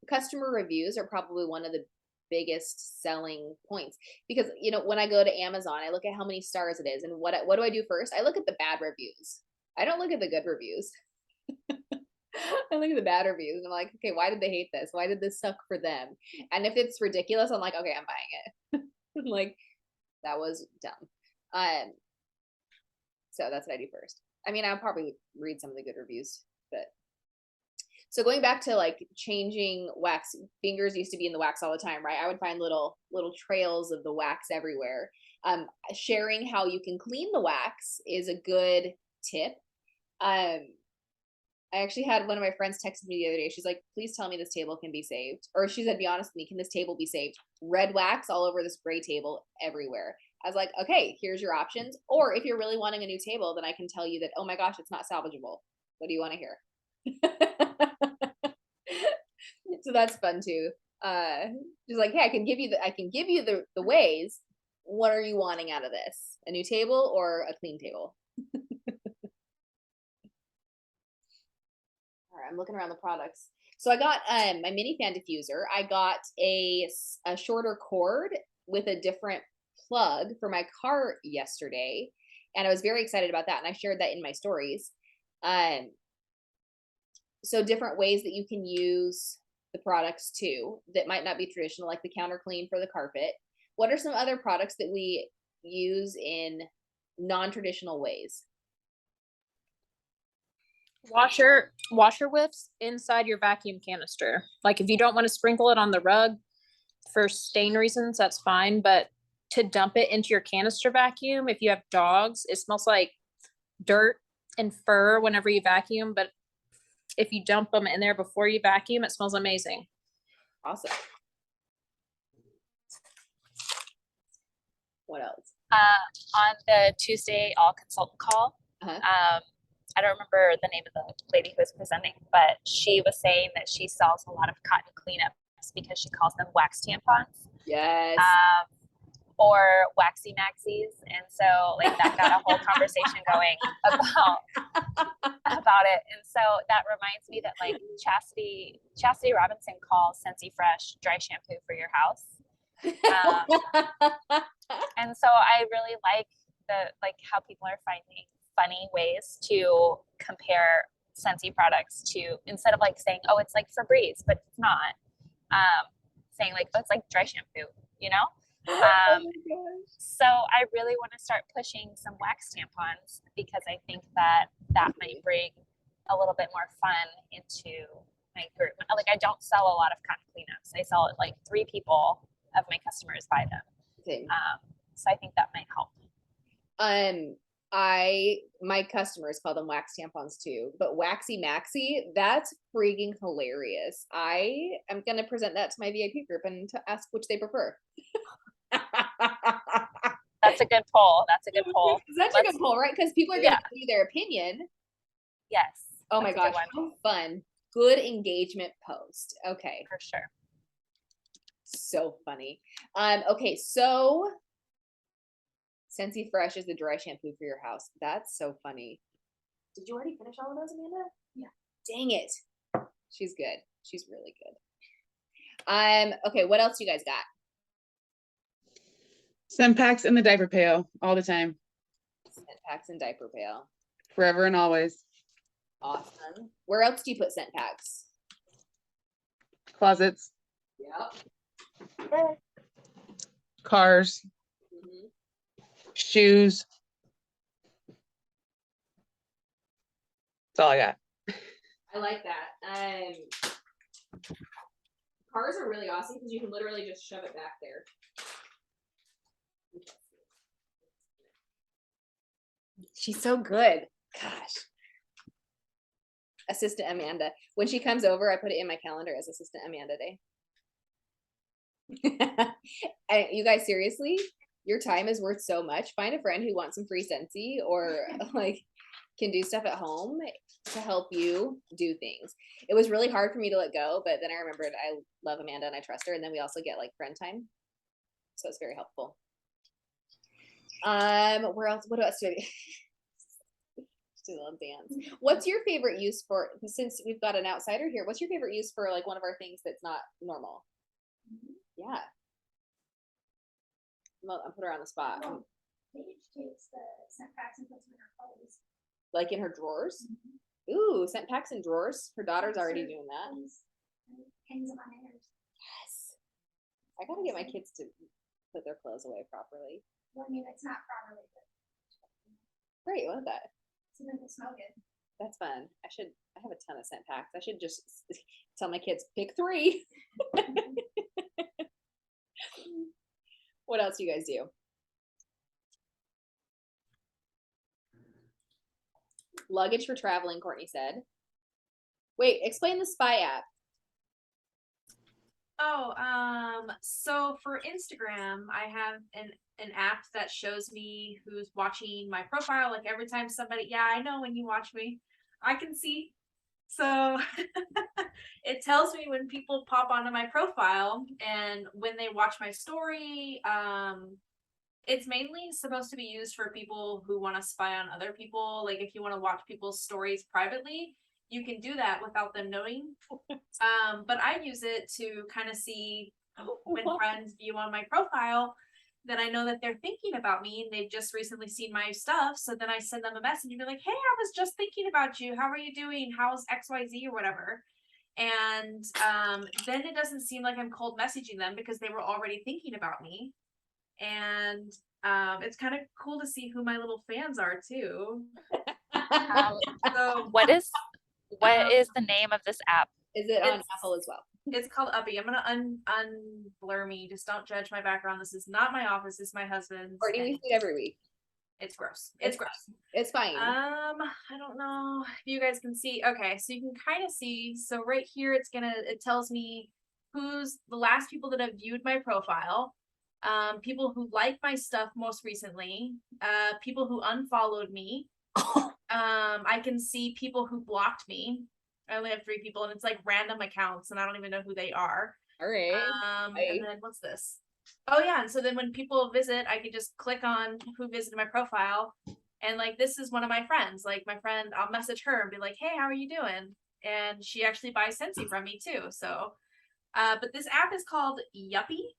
S1: customer reviews are probably one of the biggest selling points, because you know, when I go to Amazon, I look at how many stars it is, and what do I do first? I look at the bad reviews. I don't look at the good reviews. I look at the bad reviews and I'm like, okay, why did they hate this? Why did this suck for them? And if it's ridiculous, I'm like, okay, I'm buying it. Like, that was dumb. So that's what I do first. I mean, I'll probably read some of the good reviews, but so going back to like changing wax, fingers used to be in the wax all the time, right? I would find little trails of the wax everywhere. Sharing how you can clean the wax is a good tip. I actually had one of my friends text me the other day. She's like, please tell me this table can be saved. Or she said, be honest with me, can this table be saved? Red wax all over this gray table everywhere. I was like, okay, here's your options. Or if you're really wanting a new table, then I can tell you that, oh my gosh, it's not salvageable. What do you want to hear? So that's fun too. Just like, hey, I can give you the ways. What are you wanting out of this? A new table or a clean table? I'm looking around the products. So I got my mini fan diffuser. I got a shorter cord with a different plug for my car yesterday, and I was very excited about that, and I shared that in my stories. So different ways that you can use the products too that might not be traditional, like the counter clean for the carpet. What are some other products that we use in non-traditional ways?
S6: Washer whiffs inside your vacuum canister. Like if you don't want to sprinkle it on the rug for stain reasons, that's fine. But to dump it into your canister vacuum, if you have dogs, it smells like dirt and fur whenever you vacuum. But if you dump them in there before you vacuum, it smells amazing.
S1: Awesome. What else?
S2: On the Tuesday all consultant call,
S1: Uh-huh.
S2: I don't remember the name of the lady who was presenting, but she was saying that she sells a lot of cotton cleanups because she calls them wax tampons.
S1: Yes.
S2: Or waxy maxies. And so like that got a whole conversation going about it. And so that reminds me that like Chastity Robinson calls Scentsy Fresh dry shampoo for your house. And so I really like how people are finding funny ways to compare Scentsy products to, instead of like saying, oh, it's like Febreze, but it's not. Saying like, oh, it's like dry shampoo, you know? So I really want to start pushing some wax tampons because I think that might bring a little bit more fun into my group. Like I don't sell a lot of cotton cleanups. I sell it like 3 people of my customers buy them.
S1: Same.
S2: So I think that might help.
S1: My customers call them wax tampons too, but waxy maxi, that's freaking hilarious. I am gonna present that to my VIP group and to ask which they prefer.
S2: That's a good poll. That's a good poll.
S1: Such a good poll, right? Because people are gonna give you their opinion.
S2: Yes.
S1: Oh my gosh, how fun. Good engagement post. Okay.
S2: For sure.
S1: So funny. Okay, so Scentsy Fresh is the dry shampoo for your house. That's so funny. Did you already finish all of those, Amanda?
S4: Yeah.
S1: Dang it. She's good. She's really good. Okay, what else you guys got?
S3: Scent packs in the diaper pail all the time,
S1: Scent packs and diaper pail.
S3: forever and always.
S1: Awesome. Where else do you put scent packs?
S3: Closets,
S1: Yep.
S3: cars, shoes. That's all I got.
S1: I like that. Cars are really awesome because you can literally just shove it back there. She's so good. Gosh. Assistant Amanda. When she comes over, I put it in my calendar as Assistant Amanda Day. You guys, seriously, your time is worth so much. Find a friend who wants some free Scentsy or like can do stuff at home to help you do things. It was really hard for me to let go, but then I remembered I love Amanda and I trust her, and then we also get like friend time, so it's very helpful. Where else? What else do I? Still love dance. What's your favorite use for? Since we've got an outsider here, what's your favorite use for like one of our things that's not normal? Yeah. Well, I'll put her on the spot.
S9: Paige takes the scent packs and puts them in her clothes.
S1: Like in her drawers? Ooh, scent packs and drawers. Her daughter's already doing that.
S9: Hangs them on hangers.
S1: Yes. I gotta get my kids to put their clothes away properly.
S9: Well, I mean, it's not properly, but
S1: Great, I love that.
S9: so then they smell good.
S1: That's fun. I have a ton of scent packs. I should just tell my kids, pick 3. What else do you guys do? Luggage for traveling, Courtney said. Wait, explain the Spy app.
S4: Oh, so for Instagram, I have an app that shows me who's watching my profile. Like every time somebody, yeah, I know when you watch me, I can see. So it tells me when people pop onto my profile and when they watch my story. It's mainly supposed to be used for people who want to spy on other people. Like if you want to watch people's stories privately, you can do that without them knowing. But I use it to kind of see when friends view on my profile, then I know that they're thinking about me and they've just recently seen my stuff. So then I send them a message and be like, hey, I was just thinking about you. How are you doing? How's XYZ or whatever? And then it doesn't seem like I'm cold messaging them because they were already thinking about me. And it's kind of cool to see who my little fans are too. So
S2: What is What is the name of this app?
S1: Is it on
S4: It's-
S1: Apple as well?
S4: It's called Uppy. I'm gonna unblur me. Just don't judge my background. This is not my office. It's my husband's.
S1: Courtney, we
S4: and
S1: see it every week.
S4: It's gross. It's gross.
S1: It's fine.
S4: I don't know if you guys can see. Okay, so you can kind of see. So right here, it tells me who's the last people that have viewed my profile, people who like my stuff most recently, people who unfollowed me. I can see people who blocked me. I only have 3 people, and it's like random accounts, and I don't even know who they are.
S1: All right.
S4: And then what's this? Oh yeah, and so then when people visit, I can just click on who visited my profile, and like this is one of my friends. Like my friend, I'll message her and be like, "Hey, how are you doing?" And she actually buys Scentsy from me too. So, but this app is called Yuppie,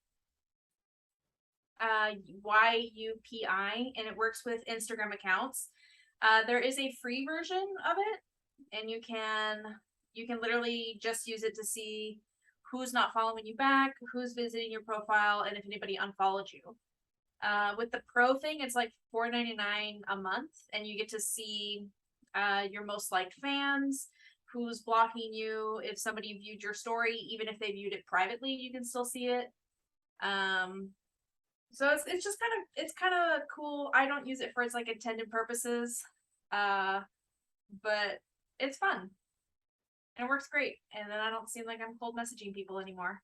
S4: YUPI, and it works with Instagram accounts. There is a free version of it, and you can literally just use it to see who's not following you back, who's visiting your profile, and if anybody unfollowed you. With the pro thing, it's like $4.99 a month, and you get to see your most liked fans, who's blocking you. If somebody viewed your story, even if they viewed it privately, you can still see it. So it's just kind of cool. I don't use it for its like intended purposes, but it's fun. And it works great. And then I don't seem like I'm cold messaging people anymore.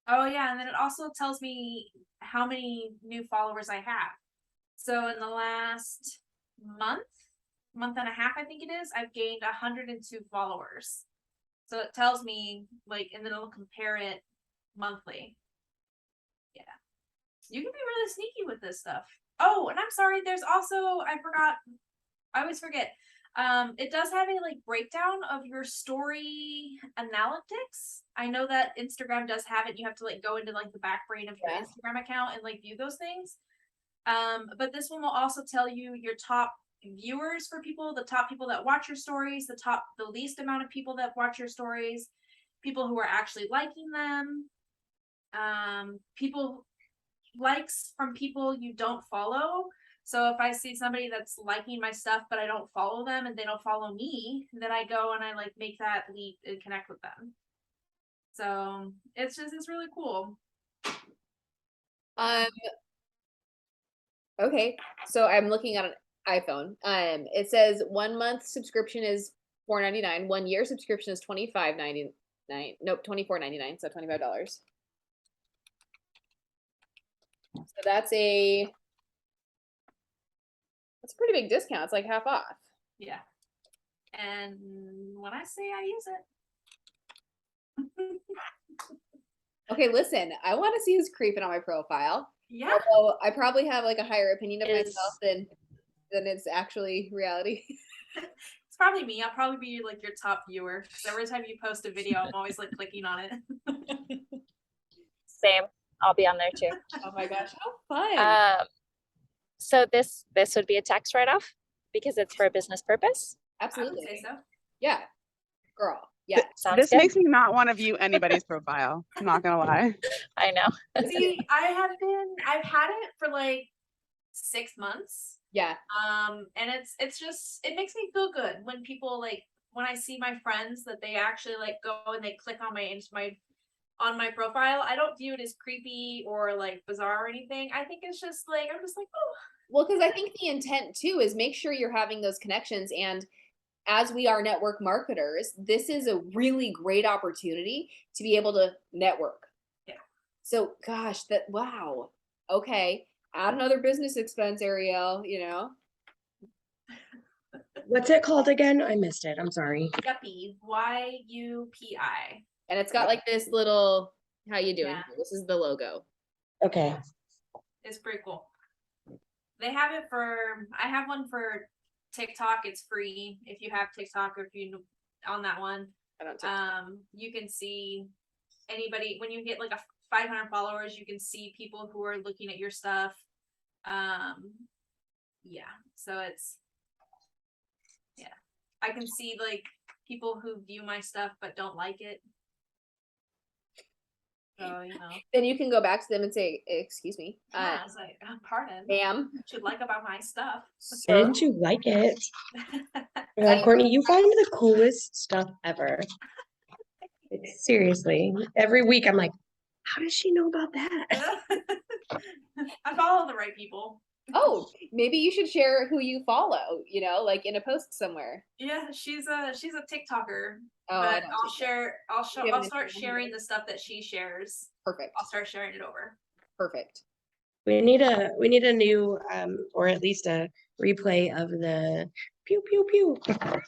S4: Oh yeah, and then it also tells me how many new followers I have. So in the last month and a half, I think it is, I've gained 102 followers. So it tells me like, and then it'll compare it monthly. Yeah. You can be really sneaky with this stuff. Oh, and I'm sorry, there's also, I always forget. It does have a like breakdown of your story analytics. I know that Instagram does have it. You have to like go into like the back brain of your Instagram account and like view those things. But this one will also tell you your top viewers for people, the top people that watch your stories, the least amount of people that watch your stories, people who are actually liking them, likes from people you don't follow. So if I see somebody that's liking my stuff, but I don't follow them and they don't follow me, then I go and I like make that leap and connect with them. So it's really cool.
S1: Okay, so I'm looking at an iPhone. It says 1 month subscription is $4.99. 1 year subscription is $25.99. Nope, $24.99. So $25. So that's a pretty big discount. It's like half off.
S4: Yeah. And when I say I use it.
S1: Okay, listen, I want to see who's creeping on my profile.
S4: Yeah.
S1: Although I probably have like a higher opinion of myself than it's actually reality.
S4: It's probably me. I'll probably be like your top viewer. So every time you post a video, I'm always like clicking on it.
S2: Same. I'll be on there too.
S1: Oh my gosh, how fun.
S2: So this would be a tax write-off because it's for a business purpose.
S1: Absolutely.
S4: I would say so.
S1: Yeah. Girl. Yeah.
S2: Sounds
S3: This
S2: good.
S3: makes me not want to view anybody's profile. I'm not gonna lie.
S2: I know.
S4: See, I've had it for like 6 months.
S1: Yeah.
S4: And it makes me feel good when people like, when I see my friends that they actually like go and they click on my profile. I don't view it as creepy or like bizarre or anything. I think it's just like, I'm just like, oh.
S1: Well, because I think the intent too is make sure you're having those connections. And as we are network marketers, this is a really great opportunity to be able to network.
S4: Yeah.
S1: So gosh, wow. Okay. Add another business expense, Ariel, you know.
S7: What's it called again? I missed it. I'm sorry.
S4: Yuppie, YUPI.
S1: And it's got like this little, how you doing?
S4: Yeah.
S1: This is the logo.
S7: Okay.
S4: It's pretty cool. I have one for TikTok. It's free if you have TikTok or if you on that one.
S1: I don't
S4: You can see anybody when you get like 500 followers, you can see people who are looking at your stuff. Yeah. So I can see like people who view my stuff but don't like it. So, you know.
S1: Then you can go back to them and say, excuse me,
S4: Yeah, I was like, pardon.
S1: ma'am,
S4: Should like about my stuff.
S1: sir.
S7: Didn't you like it? Courtney, you find the coolest stuff ever. Like, seriously, every week I'm like, how does she know about that?
S4: I follow the right people.
S1: Oh, maybe you should share who you follow, you know, like in a post somewhere.
S4: Yeah, she's a TikToker.
S1: Oh, I
S4: But
S1: don't
S4: I'll
S1: TikTok.
S4: share.
S1: You have
S4: I'll
S1: an
S4: start
S1: Instagram
S4: sharing
S1: handle?
S4: the stuff that she shares.
S1: Perfect.
S4: I'll start sharing it over.
S1: Perfect.
S7: We need a new or at least a replay of the pew pew pew.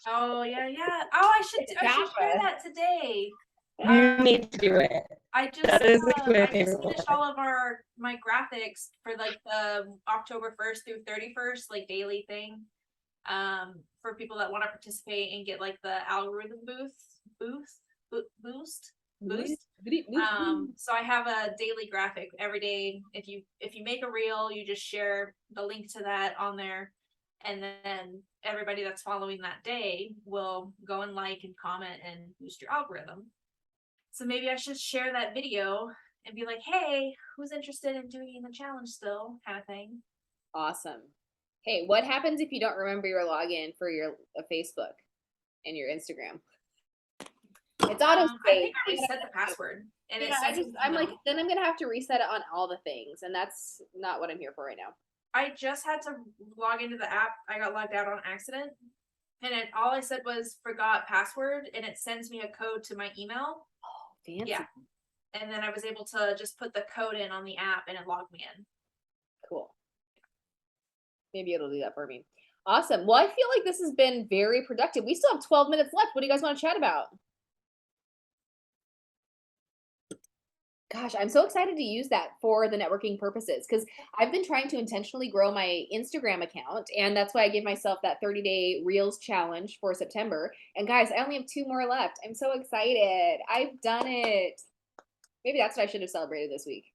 S4: Oh yeah. Oh, I should share
S1: Kappa.
S4: that today.
S7: You need to do it.
S4: I just
S7: That is like my
S4: I just
S7: favorite
S4: finished
S7: part.
S4: all of my graphics for like the October 1st through 31st, like daily thing. For people that want to participate and get like the algorithm boost. So I have a daily graphic every day. If you make a reel, you just share the link to that on there, and then everybody that's following that day will go and like and comment and boost your algorithm. So maybe I should share that video and be like, hey, who's interested in doing the challenge still, kind of thing.
S1: Awesome. Hey, what happens if you don't remember your login for your Facebook and your Instagram? It's auto
S4: I
S1: save.
S4: think I reset the password, and it
S1: Yeah,
S4: says
S1: I'm like, then I'm gonna have to reset it on all the things, and that's not what I'm here for right now.
S4: I just had to log into the app. I got logged out on accident, and all I said was forgot password, and it sends me a code to my email.
S1: Oh, fancy.
S4: Yeah, and then I was able to just put the code in on the app, and it logged me in.
S1: Cool. Maybe it'll do that for me. Awesome. Well, I feel like this has been very productive. We still have 12 minutes left. What do you guys want to chat about? Gosh, I'm so excited to use that for the networking purposes because I've been trying to intentionally grow my Instagram account. And that's why I gave myself that 30-day Reels challenge for September. And guys, I only have 2 more left. I'm so excited. I've done it. Maybe that's what I should have celebrated this week.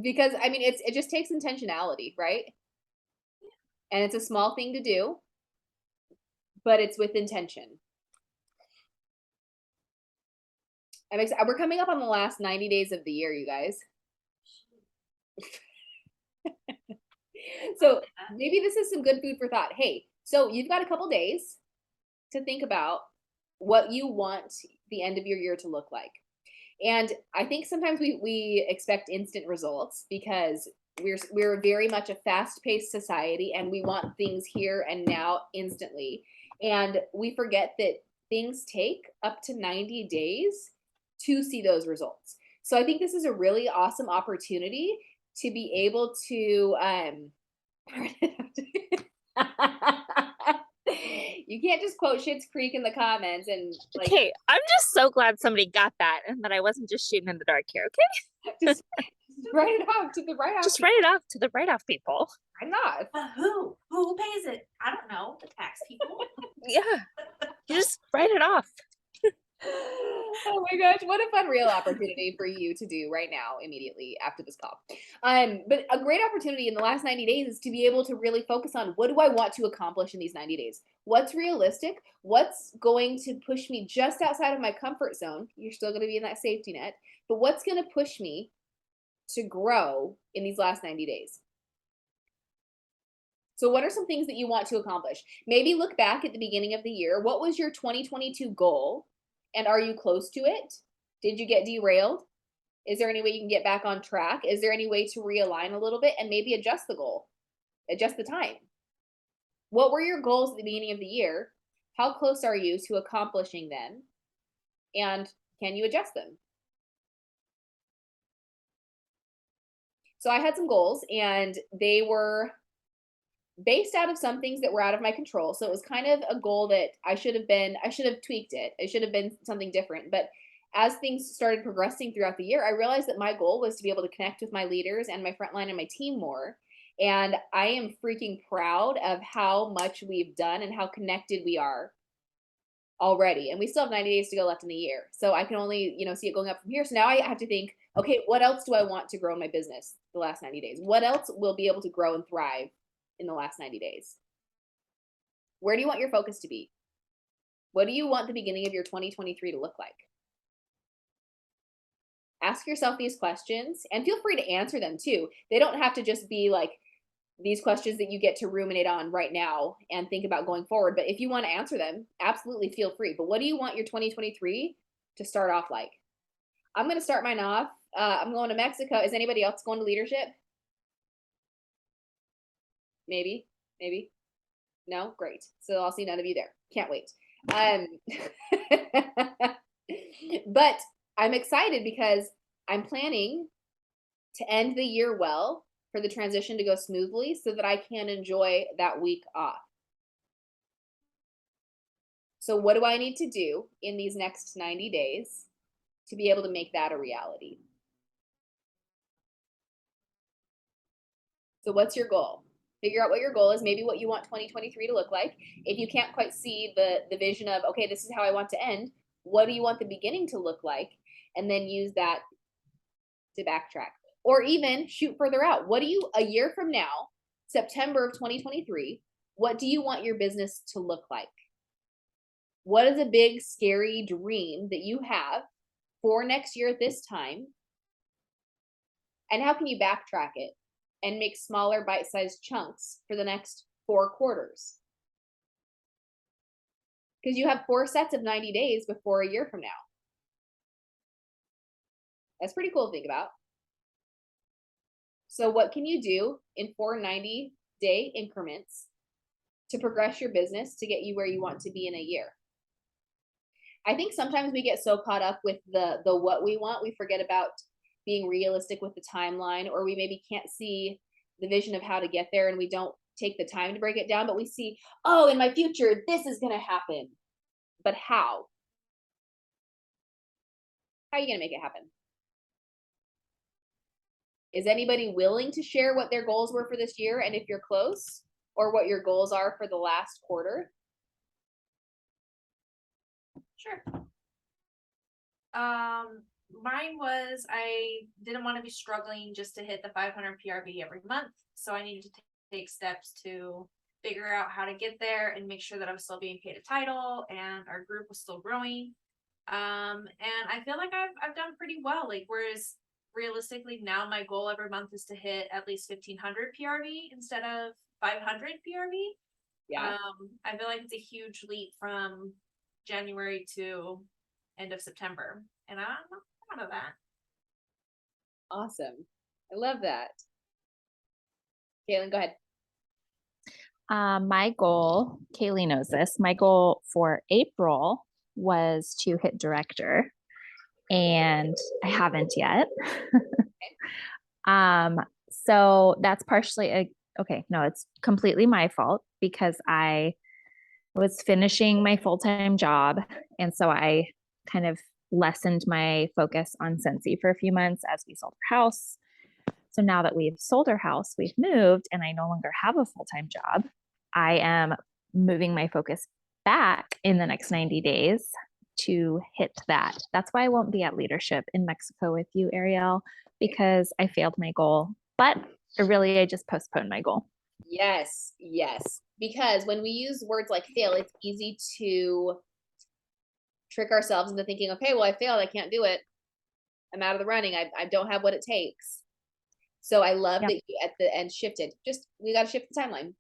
S1: Because I mean, it just takes intentionality, right? And it's a small thing to do, but it's with intention. We're coming up on the last 90 days of the year, you guys. So maybe this is some good food for thought. Hey, so you've got a couple days to think about what you want the end of your year to look like. And I think sometimes we expect instant results because we're very much a fast-paced society and we want things here and now instantly. And we forget that things take up to 90 days to see those results. So I think this is a really awesome opportunity to be able to you can't just quote Schitt's Creek in the comments and like
S2: Okay, I'm just so glad somebody got that and that I wasn't just shooting in the dark here, okay?
S1: just write it off to the right off.
S2: Just write it off to the write off people.
S1: I'm not.
S4: But who pays it? I don't know. The tax people.
S2: Yeah. You just write it off.
S1: Oh my gosh, what a fun real opportunity for you to do right now, immediately after this call. But a great opportunity in the last 90 days is to be able to really focus on what do I want to accomplish in these 90 days? What's realistic? What's going to push me just outside of my comfort zone? You're still going to be in that safety net, but what's going to push me to grow in these last 90 days? So what are some things that you want to accomplish? Maybe look back at the beginning of the year. What was your 2022 goal? And are you close to it? Did you get derailed? Is there any way you can get back on track? Is there any way to realign a little bit and maybe adjust the goal, adjust the time? What were your goals at the beginning of the year? How close are you to accomplishing them? And can you adjust them? So I had some goals and they were based out of some things that were out of my control. So it was kind of a goal that I should have tweaked it. It should have been something different. But as things started progressing throughout the year, I realized that my goal was to be able to connect with my leaders and my frontline and my team more. And I am freaking proud of how much we've done and how connected we are already. And we still have 90 days to go left in the year. So I can only, see it going up from here. So now I have to think, okay, what else do I want to grow in my business the last 90 days? What else will be able to grow and thrive in the last 90 days? Where do you want your focus to be? What do you want the beginning of your 2023 to look like? ask yourself these questions and feel free to answer them too. They don't have to just be like these questions that you get to ruminate on right now and think about going forward. But if you want to answer them, absolutely feel free. But what do you want your 2023 to start off like? I'm going to start mine off. I'm going to Mexico. Is anybody else going to leadership? Maybe. No? Great. So I'll see none of you there. Can't wait. But I'm excited because I'm planning to end the year well, for the transition to go smoothly so that I can enjoy that week off. So what do I need to do in these next 90 days to be able to make that a reality? So what's your goal? Figure out what your goal is, maybe what you want 2023 to look like. If you can't quite see the vision of, okay, this is how I want to end, what do you want the beginning to look like? And then use that to backtrack. Or even shoot further out. What do you, a year from now, September of 2023, what do you want your business to look like? What is a big, scary dream that you have for next year at this time? And how can you backtrack it and make smaller bite-sized chunks for the next 4 quarters? Because you have 4 sets of 90 days before a year from now. That's pretty cool to think about. So what can you do in 4 90-day increments to progress your business to get you where you want to be in a year? I think sometimes we get so caught up with the what we want, we forget about being realistic with the timeline, or we maybe can't see the vision of how to get there and we don't take the time to break it down, but we see, oh, in my future, this is going to happen. But how? How are you going to make it happen? Is anybody willing to share what their goals were for this year, and if you're close, or what your goals are for the last quarter?
S4: Sure. Mine was, I didn't want to be struggling just to hit the 500 PRV every month. So I needed to take steps to figure out how to get there and make sure that I was still being paid a title and our group was still growing. And I feel like I've done pretty well. Like, whereas realistically now my goal every month is to hit at least 1500 PRV instead of 500 PRV.
S1: Yeah.
S4: I feel like it's a huge leap from January to end of September, and I'm proud of that.
S1: Awesome. I love that. Kaylin, go ahead.
S2: My goal, Kaylee knows this, my goal for April was to hit director, and I haven't yet. So that's partially it's completely my fault because I was finishing my full-time job. And so I kind of lessened my focus on Scentsy for a few months as we sold our house. So now that we've sold our house, we've moved, and I no longer have a full-time job. I am moving my focus back in the next 90 days to hit that. That's why I won't be at leadership in Mexico with you, Ariel, because I failed my goal. But I just postponed my goal.
S1: Yes. Because when we use words like fail, it's easy to trick ourselves into thinking, okay, well, I failed. I can't do it. I'm out of the running. I don't have what it takes. So I love that you at the end shifted. We got to shift the timeline.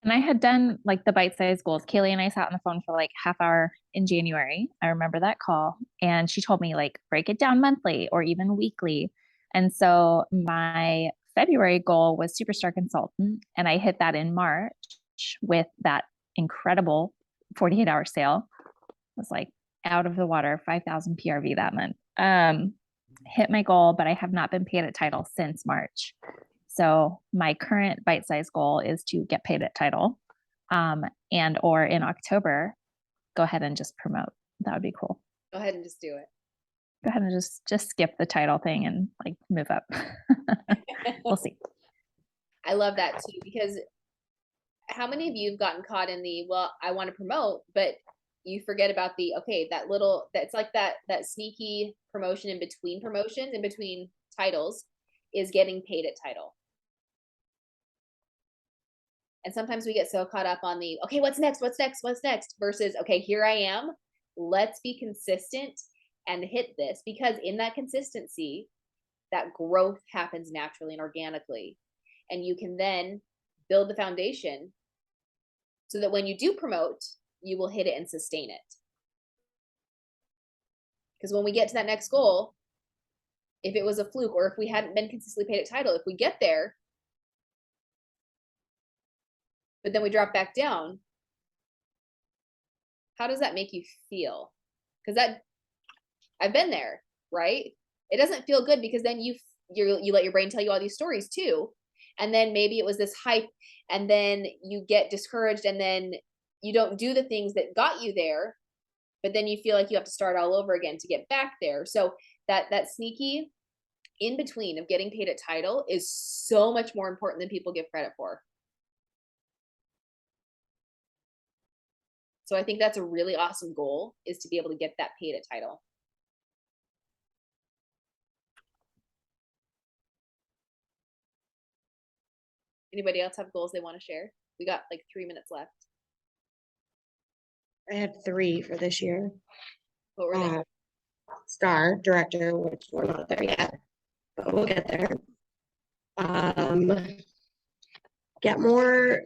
S2: And I had done like the bite-sized goals. Kaylee and I sat on the phone for like half hour in January. I remember that call. And she told me like, break it down monthly or even weekly. And so my February goal was Superstar Consultant. And I hit that in March with that incredible 48-hour sale. It was like out of the water, 5,000 PRV that month. Hit my goal, but I have not been paid at title since March. So my current bite-sized goal is to get paid at title, and or in October, go ahead and just promote. That would be cool.
S1: Go ahead and just do it.
S2: Go ahead and just skip the title thing and like move up. We'll see.
S1: I love that too, because how many of you have gotten caught in the, well, I want to promote, but you forget about that's like that sneaky promotion in between promotions, in between titles, is getting paid at title. And sometimes we get so caught up on okay, what's next versus, okay, here I am. Let's be consistent and hit this, because in that consistency, that growth happens naturally and organically. And you can then build the foundation so that when you do promote, you will hit it and sustain it. Because when we get to that next goal, if it was a fluke or if we hadn't been consistently paid at title, if we get there, but then we drop back down, how does that make you feel? Because that, I've been there, right? It doesn't feel good, because then you let your brain tell you all these stories too. And then maybe it was this hype, and then you get discouraged, and then you don't do the things that got you there, but then you feel like you have to start all over again to get back there. So that sneaky in between of getting paid at title is so much more important than people give credit for. So I think that's a really awesome goal, is to be able to get that paid at title. Anybody else have goals they want to share? We got like 3 minutes left.
S7: I had 3 for this year.
S1: What were they?
S7: Star director, which we're not there yet, but we'll get there. Get more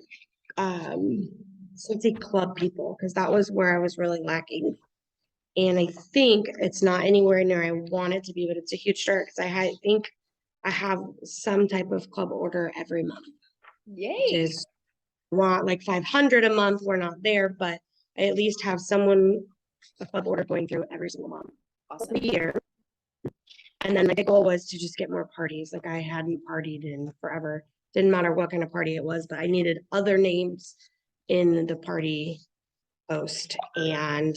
S7: let's say club people, because that was where I was really lacking. And I think it's not anywhere near I want it to be, but it's a huge start, because I think I have some type of club order every month.
S1: Yay.
S7: Which is want like 500 a month. We're not there, but I at least have someone, a club order going through every single month.
S1: Awesome.
S7: Every year. And then like the goal was to just get more parties. Like I hadn't partied in forever. Didn't matter what kind of party it was, but I needed other names in the party host. And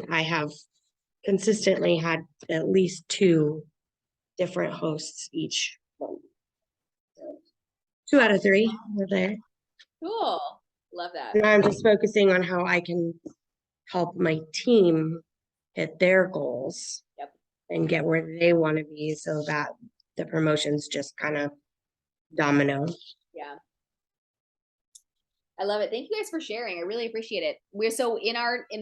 S7: I have consistently had at least 2 different hosts each month. 2 out of 3 were there.
S1: Cool. Love that.
S7: And I'm just focusing on how I can help my team hit their goals.
S1: Yep.
S7: And get where they want to be, so that the promotions just kind of domino.
S1: Yeah. I love it. Thank you guys for sharing. I really appreciate it. We're so in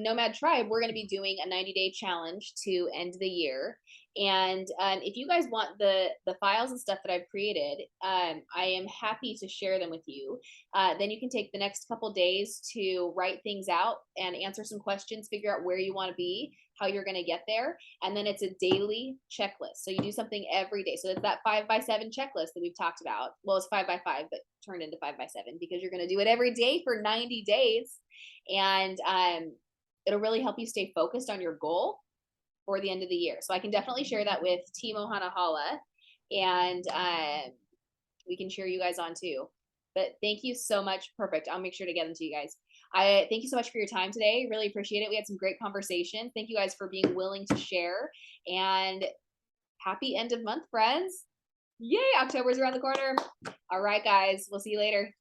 S1: Nomad Tribe, we're going to be doing a 90-day challenge to end the year. And if you guys want the files and stuff that I've created, I am happy to share them with you. Then you can take the next couple days to write things out and answer some questions, figure out where you want to be, how you're going to get there. And then it's a daily checklist. So you do something every day. So it's that 5x7 checklist that we've talked about. Well, it's 5x5, but turned into 5x7, because you're going to do it every day for 90 days. And it'll really help you stay focused on your goal for the end of the year. So I can definitely share that with Team Ohanahala, and we can share you guys on too. But thank you so much. Perfect. I'll make sure to get them to you guys. I thank you so much for your time today. Really appreciate it. We had some great conversation. Thank you guys for being willing to share, and happy end of month, friends. Yay, October's around the corner. All right, guys, we'll see you later.